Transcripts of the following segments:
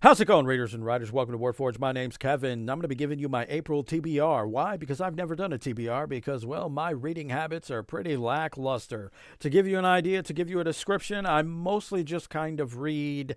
How's it going, readers and writers? Welcome to WordForge. My name's Kevin. I'm going to be giving you my April TBR. Why? Because I've never done a TBR because, well, my reading habits are pretty lackluster. To give you an idea, to give you a description, I mostly just kind of read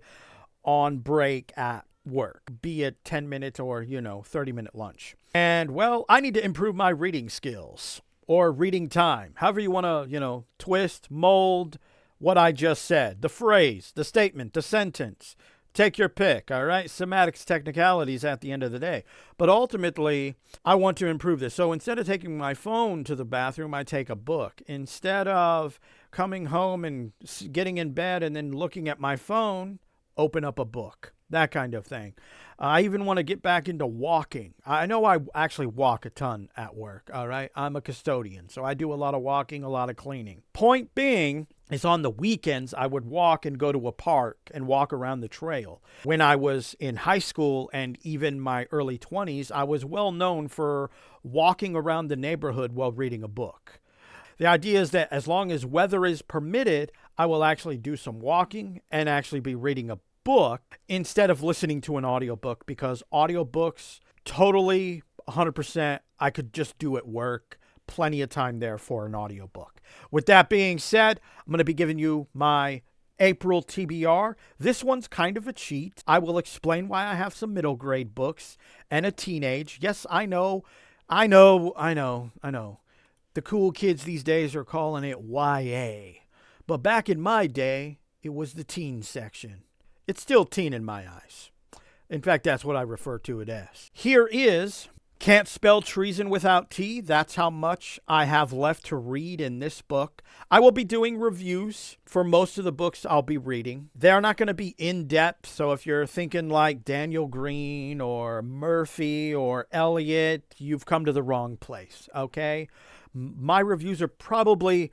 on break at work, be it 10 minutes or, 30-minute lunch. And, well, I need to improve my reading skills or reading time, however you want to, twist, mold what I just said, the phrase, the statement, the sentence. Take your pick, all right? Semantics, technicalities at the end of the day. But ultimately, I want to improve this. So instead of taking my phone to the bathroom, I take a book. Instead of coming home and getting in bed and then looking at my phone, open up a book. That kind of thing. I even want to get back into walking. I know I actually walk a ton at work, all right? I'm a custodian, so I do a lot of walking, a lot of cleaning. Point being is on the weekends, I would walk and go to a park and walk around the trail. When I was in high school and even my early 20s, I was well known for walking around the neighborhood while reading a book. The idea is that as long as weather is permitted, I will actually do some walking and actually be reading a book instead of listening to an audiobook, because audiobooks totally 100% I could just do at work. Plenty of time there for an audiobook. With that being said, I'm going to be giving you my April TBR. This one's kind of a cheat. I will explain why I have some middle grade books and a teenage. Yes, I know. The cool kids these days are calling it YA. But back in my day, it was the teen section. It's still teen in my eyes. In fact, that's what I refer to it as. Here is Can't Spell Treason Without T. That's how much I have left to read in this book. I will be doing reviews for most of the books I'll be reading. They're not going to be in-depth, so if you're thinking like Daniel Green or Murphy or Eliot, you've come to the wrong place, okay? My reviews are probably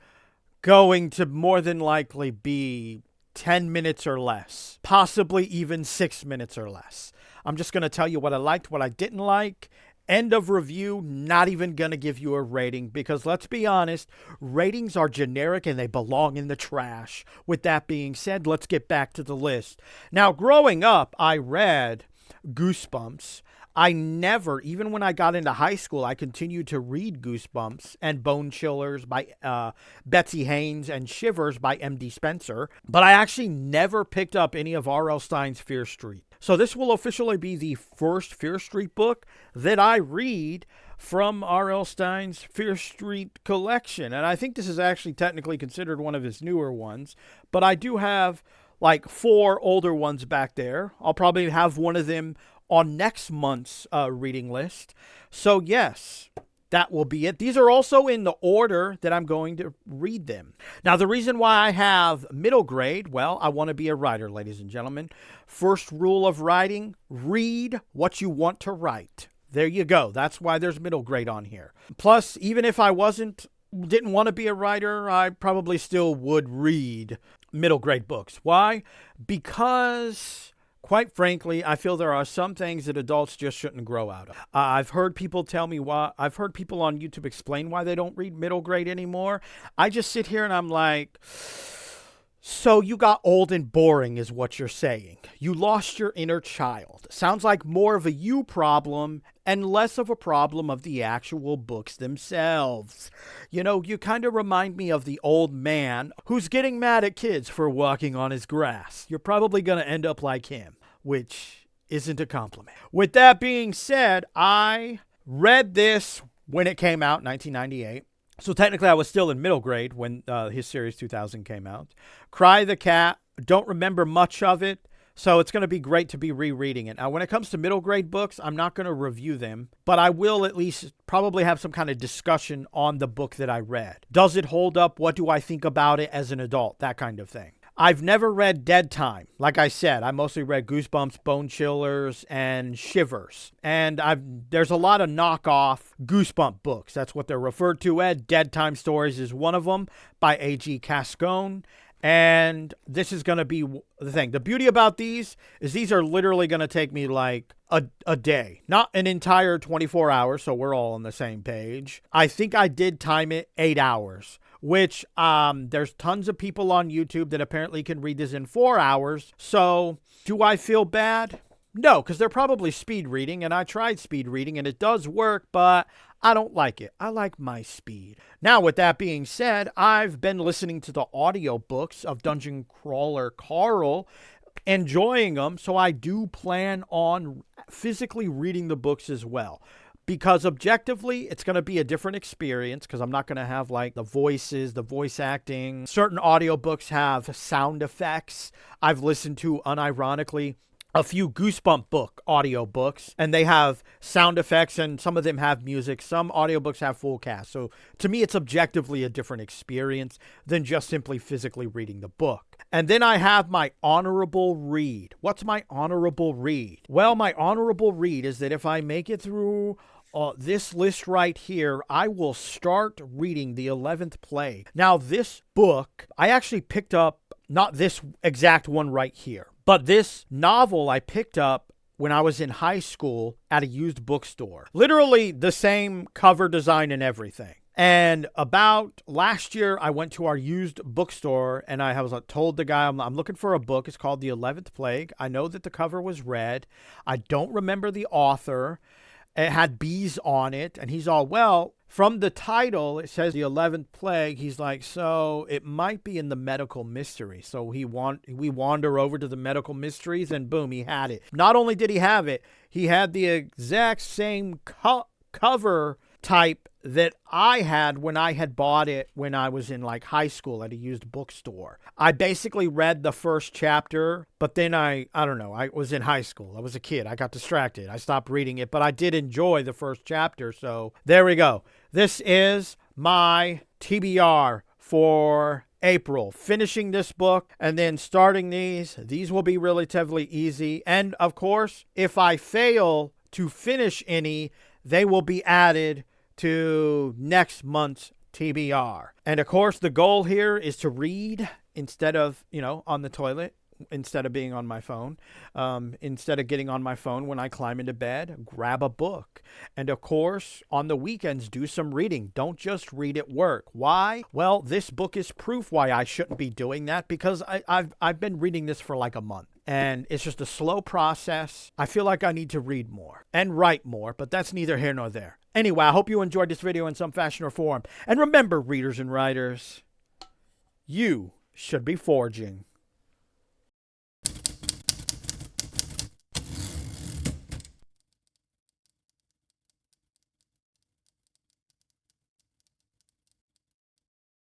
going to more than likely be 10 minutes or less, possibly even 6 minutes or less. I'm just going to tell you what I liked, what I didn't like. End of review, not even going to give you a rating because let's be honest, ratings are generic and they belong in the trash. With that being said, let's get back to the list. Now, growing up, I read Goosebumps. I never, even when I got into high school, I continued to read Goosebumps and Bone Chillers by Betsy Haynes and Shivers by M.D. Spencer, but I actually never picked up any of R.L. Stine's Fear Street. So this will officially be the first Fear Street book that I read from R.L. Stine's Fear Street collection. And I think this is actually technically considered one of his newer ones, but I do have like 4 older ones back there. I'll probably have one of them on next month's reading list. So yes, that will be it. These are also in the order that I'm going to read them. Now, the reason why I have middle grade, well, I want to be a writer, ladies and gentlemen. First rule of writing, read what you want to write. There you go. That's why there's middle grade on here. Plus, even if I didn't want to be a writer, I probably still would read middle grade books. Why? Because, quite frankly, I feel there are some things that adults just shouldn't grow out of. I've heard people tell me why. I've heard people on YouTube explain why they don't read middle grade anymore. I just sit here and I'm like, so you got old and boring is what you're saying. You lost your inner child. Sounds like more of a you problem and less of a problem of the actual books themselves. You kind of remind me of the old man who's getting mad at kids for walking on his grass. You're probably going to end up like him, which isn't a compliment. With that being said, I read this when it came out in 1998. So technically I was still in middle grade when his series 2000 came out. Cry the Cat, don't remember much of it. So it's going to be great to be rereading it. Now, when it comes to middle grade books, I'm not going to review them, but I will at least probably have some kind of discussion on the book that I read. Does it hold up? What do I think about it as an adult? That kind of thing. I've never read Dead Time. Like I said, I mostly read Goosebumps, Bone Chillers, and Shivers. And there's a lot of knockoff Goosebump books. That's what they're referred to as. Dead Time Stories is one of them by A.G. Cascone. And this is going to be the thing. The beauty about these is these are literally going to take me like a day, not an entire 24 hours. So we're all on the same page. I think I did time it 8 hours, which there's tons of people on YouTube that apparently can read this in 4 hours. So do I feel bad? No, because they're probably speed reading, and I tried speed reading, and it does work, but I don't like it. I like my speed. Now, with that being said, I've been listening to the audiobooks of Dungeon Crawler Carl, enjoying them, so I do plan on physically reading the books as well. Because objectively, it's going to be a different experience because I'm not going to have like the voices, the voice acting. Certain audiobooks have sound effects. I've listened to, unironically, a few Goosebump book audiobooks, and they have sound effects, and some of them have music. Some audiobooks have full cast. So to me, it's objectively a different experience than just simply physically reading the book. And then I have my honorable read. What's my honorable read? Well, my honorable read is that if I make it through this list right here, I will start reading The 11th Plague. Now, this book, I actually picked up, not this exact one right here, but this novel I picked up when I was in high school at a used bookstore. Literally the same cover design and everything. And about last year, I went to our used bookstore, and I was told the guy, I'm looking for a book. It's called The 11th Plague. I know that the cover was red. I don't remember the author. It had bees on it, and he's all, well, from the title, it says The 11th Plague. He's like, so it might be in the medical mystery. So we wander over to the medical mysteries, and boom, he had it. Not only did he have it, he had the exact same cover type that I had when I had bought it when I was in like high school at a used bookstore. I basically read the first chapter, but then I don't know, I was in high school. I was a kid. I got distracted. I stopped reading it, but I did enjoy the first chapter. So there we go. This is my TBR for April. Finishing this book and then starting these. These will be relatively easy. And of course, if I fail to finish any, they will be added to next month's TBR. And of course, the goal here is to read instead of, on the toilet, instead of being on my phone. Instead of getting on my phone when I climb into bed, grab a book. And of course, on the weekends, do some reading. Don't just read at work. Why? Well, this book is proof why I shouldn't be doing that, because I've been reading this for like a month. And it's just a slow process. I feel like I need to read more and write more, but that's neither here nor there. Anyway, I hope you enjoyed this video in some fashion or form. And remember, readers and writers, you should be forging.